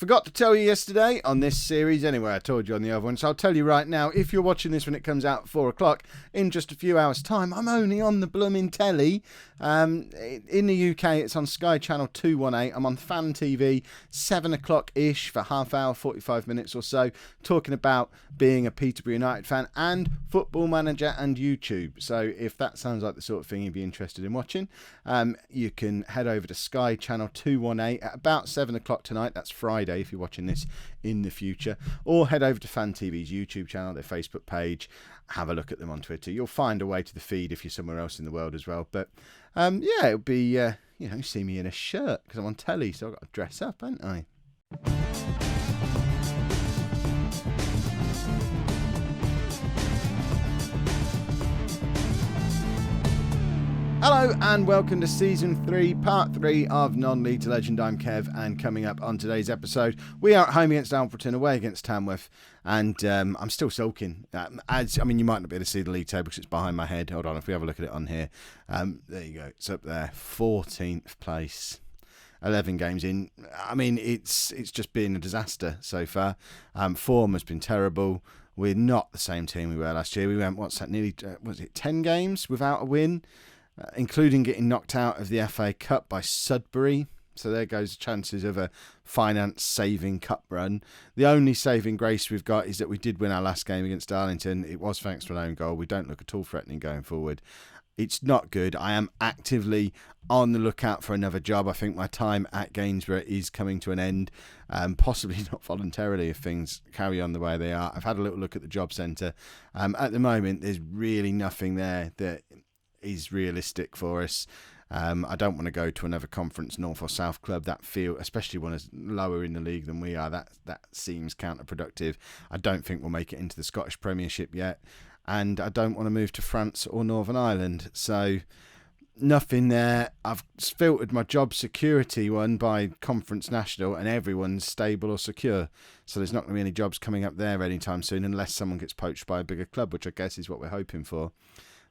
Forgot to tell you yesterday on this series, anyway, I told you on the other one, so I'll tell you right now, if you're watching this when it comes out at 4 o'clock, in just a few hours' time, I'm only on the blooming telly. In the UK, it's on Sky Channel 218. I'm on Fan TV, 7 o'clock-ish for half hour, 45 minutes or so, talking about being a Peterborough United fan and Football Manager and YouTube. So if that sounds like the sort of thing you'd be interested in watching, you can head over to Sky Channel 218 at about 7 o'clock tonight. That's Friday if you're watching this in the future, or head over to Fan TV's YouTube channel, their Facebook page, have a look at them on Twitter. You'll find a way to the feed if you're somewhere else in the world as well. But yeah, it'll be see me in a shirt because I'm on telly, so I've got to dress up, haven't I? Hello and welcome to Season 3, Part 3 of Non-League to Legend. I'm Kev, and coming up on today's episode, we are at home against Alfreton, away against Tamworth, and I'm still sulking. You might not be able to see the league table because it's behind my head. Hold on, if we have a look at it on here. There you go, it's up there, 14th place. 11 games in. I mean, it's just been a disaster so far. Form has been terrible. We're not the same team we were last year. We went, nearly 10 games without a win? Including getting knocked out of the FA Cup by Sudbury. So there goes the chances of a finance-saving cup run. The only saving grace we've got is that we did win our last game against Darlington. It was thanks to an own goal. We don't look at all threatening going forward. It's not good. I am actively on the lookout for another job. I think my time at Gainsborough is coming to an end, possibly not voluntarily if things carry on the way they are. I've had a little look at the job centre. At the moment, there's really nothing there that is realistic for us. I don't want to go to another conference north or south club. That especially one as lower in the league than we are, that seems counterproductive. I don't think we'll make it into the Scottish Premiership yet, and I don't want to move to France or Northern Ireland. So nothing there. I've filtered my job security one by Conference National, and everyone's stable or secure. So there's not going to be any jobs coming up there anytime soon, unless someone gets poached by a bigger club, which I guess is what we're hoping for.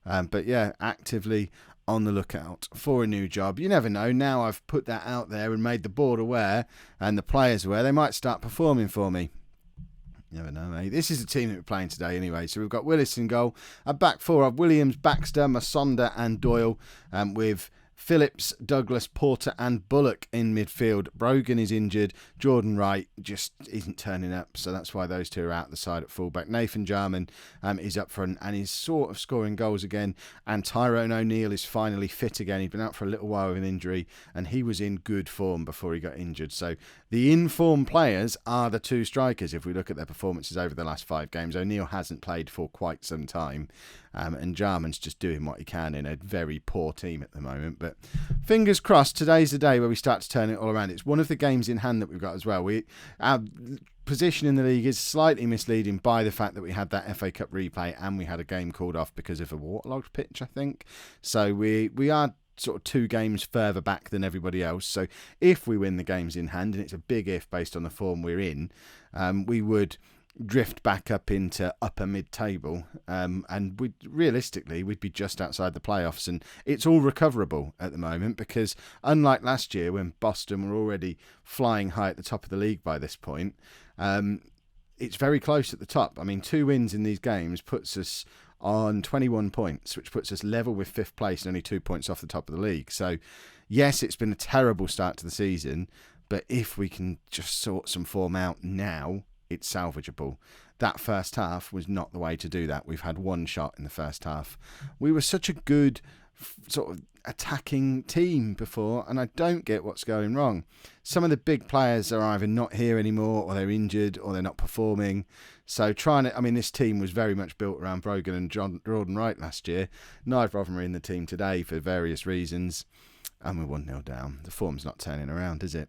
But yeah, actively on the lookout for a new job. You never know. Now I've put that out there and made the board aware and the players aware, they might start performing for me. You never know, mate. This is the team that we're playing today anyway. So we've got Willis in goal. A back four of Williams, Baxter, Masonda and Doyle, with Phillips, Douglas, Porter and Bullock in midfield. Brogan is injured. Jordan Wright just isn't turning up, so that's why those two are out the side at fullback. Nathan Jarman is up front and is sort of scoring goals again. And Tyrone O'Neill is finally fit again. He'd been out for a little while with an injury, and he was in good form before he got injured. So the in-form players are the two strikers if we look at their performances over the last 5 games. O'Neill hasn't played for quite some time. And Jarman's just doing what he can in a very poor team at the moment. But fingers crossed, today's the day where we start to turn it all around. It's one of the games in hand that we've got as well. Our position in the league is slightly misleading by the fact that we had that FA Cup replay and we had a game called off because of a waterlogged pitch, I think. So we are sort of 2 games further back than everybody else. So if we win the games in hand, and it's a big if based on the form we're in, we would drift back up into upper mid-table, and we'd be just outside the playoffs, and it's all recoverable at the moment because unlike last year when Boston were already flying high at the top of the league by this point, it's very close at the top. I mean, 2 wins in these games puts us on 21 points, which puts us level with 5th place and only 2 points off the top of the league. So yes, it's been a terrible start to the season, but if we can just sort some form out now, it's salvageable. That first half was not the way to do that. We've had 1 shot in the first half. We were such a good sort of attacking team before, and I don't get what's going wrong. Some of the big players are either not here anymore, or they're injured, or they're not performing. So this team was very much built around Brogan and Jordan Wright last year. Neither of them are in the team today for various reasons, and we're 1-0 down. The form's not turning around, is it?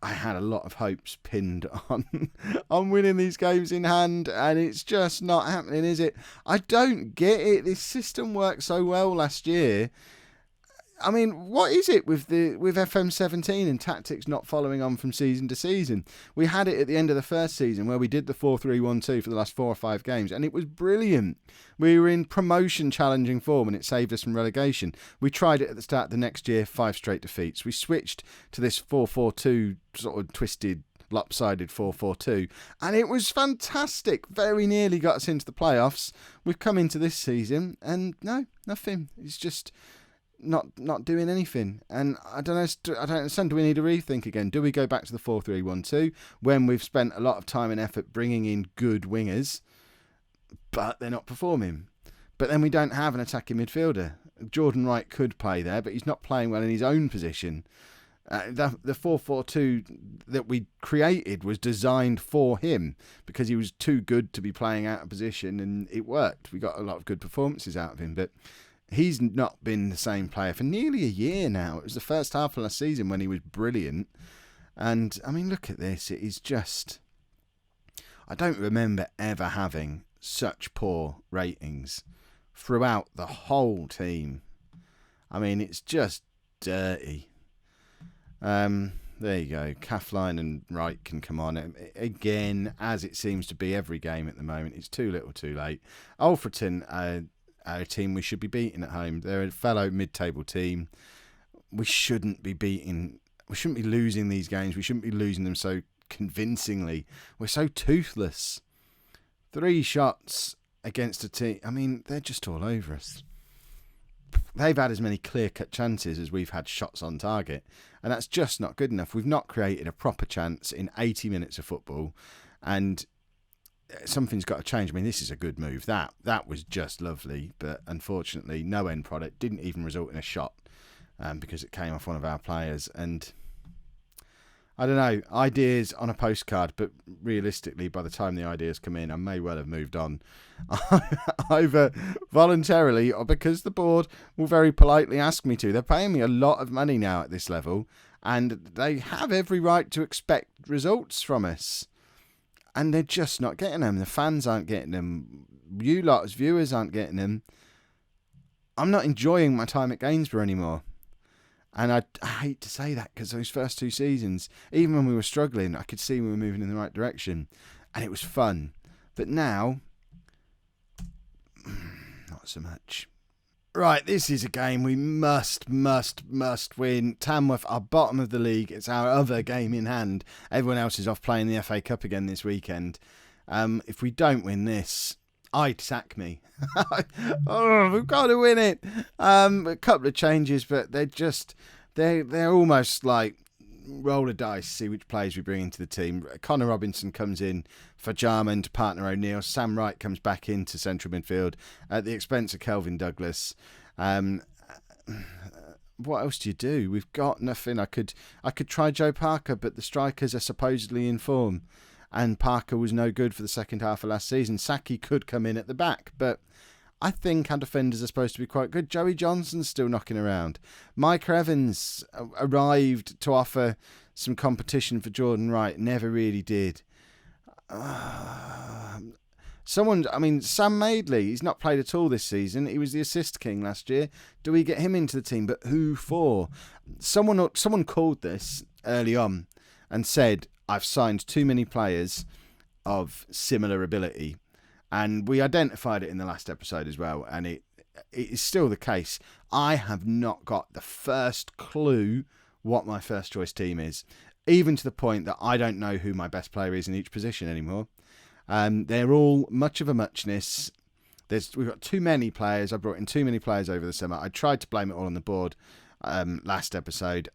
I had a lot of hopes pinned on winning these games in hand, and it's just not happening, is it? I don't get it. This system worked so well last year. I mean, what is it with FM17 and tactics not following on from season to season? We had it at the end of the first season where we did the 4-3-1-2 for the last 4 or 5 games, and it was brilliant. We were in promotion challenging form, and it saved us from relegation. We tried it at the start of the next year, 5 straight defeats. We switched to this 4-4-2 sort of twisted lopsided 4-4-2. And it was fantastic. Very nearly got us into the playoffs. We've come into this season and no, nothing. It's just not doing anything. And I don't understand. Do we need a rethink again? Do we go back to the 4-3-1-2 when we've spent a lot of time and effort bringing in good wingers, but they're not performing? But then we don't have an attacking midfielder. Jordan Wright could play there, but he's not playing well in his own position. The 4-4-2 that we created was designed for him because he was too good to be playing out of position, and it worked. We got a lot of good performances out of him, but he's not been the same player for nearly a year now. It was the first half of last season when he was brilliant. And, I mean, look at this. It is just... I don't remember ever having such poor ratings throughout the whole team. I mean, it's just dirty. There you go. Kathleen and Wright can come on. Again, as it seems to be every game at the moment, it's too little too late. Alfreton are a team we should be beating at home. They're a fellow mid-table team. We shouldn't be losing these games. We shouldn't be losing them so convincingly. We're so toothless. 3 shots against a team. I mean, they're just all over us. They've had as many clear-cut chances as we've had shots on target, and that's just not good enough. We've not created a proper chance in 80 minutes of football, and something's got to change. I mean, this is a good move. That was just lovely, but unfortunately, no end product. Didn't even result in a shot because it came off one of our players, and I don't know, ideas on a postcard, but realistically, by the time the ideas come in, I may well have moved on. Either voluntarily or because the board will very politely ask me to. They're paying me a lot of money now at this level, and they have every right to expect results from us. And they're just not getting them. The fans aren't getting them. You lot as viewers aren't getting them. I'm not enjoying my time at Gainsborough anymore. And I hate to say that because those first 2 seasons, even when we were struggling, I could see we were moving in the right direction. And it was fun. But now, not so much. Right, this is a game we must win. Tamworth are bottom of the league. It's our other game in hand. Everyone else is off playing the FA Cup again this weekend. If we don't win this, I'd sack me. We've got to win it. A couple of changes, but they're almost like roll a dice, see which players we bring into the team. Connor Robinson comes in for Jarman to partner O'Neill. Sam Wright comes back into central midfield at the expense of Kelvin Douglas. What else do you do? We've got nothing. I could try Joe Parker, but the strikers are supposedly in form, and Parker was no good for the second half of last season. Saki could come in at the back, but I think our defenders are supposed to be quite good. Joey Johnson's still knocking around. Mike Evans arrived to offer some competition for Jordan Wright. Never really did. Sam Madeley, he's not played at all this season. He was the assist king last year. Do we get him into the team? But who for? Someone called this early on and said, I've signed too many players of similar ability. And we identified it in the last episode as well, and it is still the case. I have not got the first clue what my first choice team is, even to the point that I don't know who my best player is in each position anymore. They're all much of a muchness. We've got too many players. I brought in too many players over the summer. I tried to blame it all on the board last episode.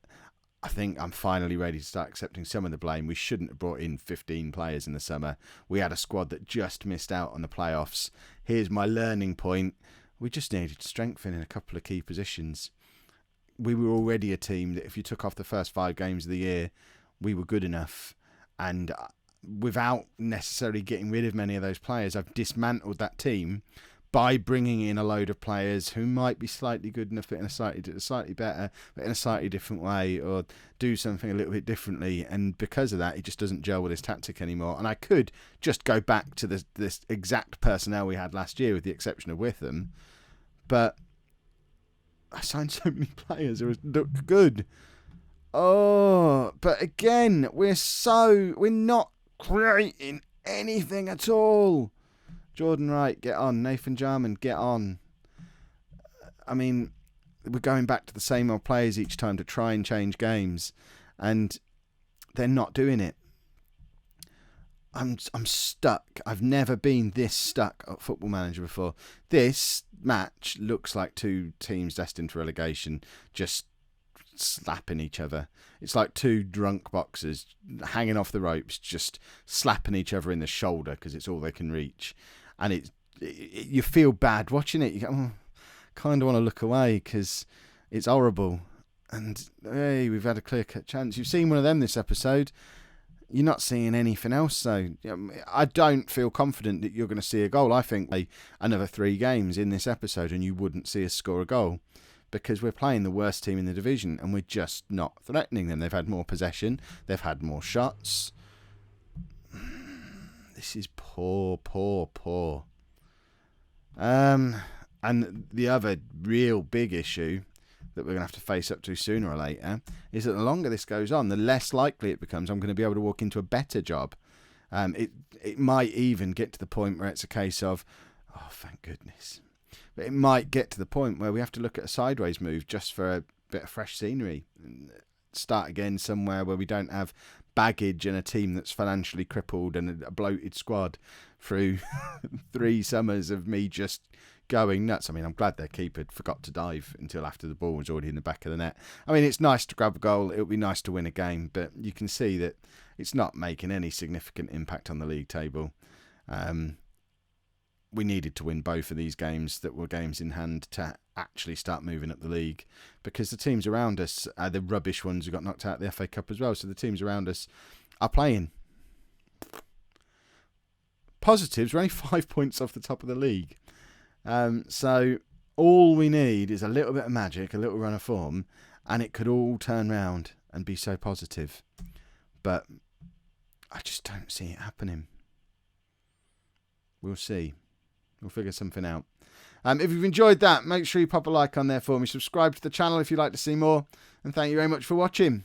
I think I'm finally ready to start accepting some of the blame. We shouldn't have brought in 15 players in the summer. We had a squad that just missed out on the playoffs. Here's my learning point. We just needed to strengthen in a couple of key positions. We were already a team that if you took off the first 5 games of the year, we were good enough. And without necessarily getting rid of many of those players, I've dismantled that team by bringing in a load of players who might be slightly good enough, but in a slightly better, but in a slightly different way, or do something a little bit differently. And because of that, it just doesn't gel with his tactic anymore. And I could just go back to this exact personnel we had last year, with the exception of Witham, but I signed so many players who looked good. Oh, but again, we're not creating anything at all. Jordan Wright, get on. Nathan Jarman, get on. I mean, we're going back to the same old players each time to try and change games, and they're not doing it. I'm stuck. I've never been this stuck at Football Manager before. This match looks like two teams destined for relegation just slapping each other. It's like two drunk boxers hanging off the ropes, just slapping each other in the shoulder because it's all they can reach. And you feel bad watching it. You go, kind of want to look away because it's horrible. And hey, we've had a clear-cut chance. You've seen one of them this episode. You're not seeing anything else, so I don't feel confident that you're going to see a goal. I think another 3 games in this episode and you wouldn't see us score a goal because we're playing the worst team in the division and we're just not threatening them. They've had more possession. They've had more shots. This is poor. And the other real big issue that we're going to have to face up to sooner or later is that the longer this goes on, the less likely it becomes I'm going to be able to walk into a better job. It might even get to the point where it's a case of, oh, thank goodness. But it might get to the point where we have to look at a sideways move just for a bit of fresh scenery. Start again somewhere where we don't have baggage and a team that's financially crippled and a bloated squad through 3 summers of me just going nuts. I mean, I'm glad their keeper forgot to dive until after the ball was already in the back of the net. I mean, it's nice to grab a goal. It would be nice to win a game, but you can see that it's not making any significant impact on the league table. We needed to win both of these games that were games in hand to actually start moving up the league because the teams around us are the rubbish ones who got knocked out of the FA Cup as well. So the teams around us are playing. Positives, we're only 5 points off the top of the league. So all we need is a little bit of magic, a little run of form, and it could all turn round and be so positive. But I just don't see it happening. We'll see. We'll figure something out. If you've enjoyed that, make sure you pop a like on there for me. Subscribe to the channel if you'd like to see more. And thank you very much for watching.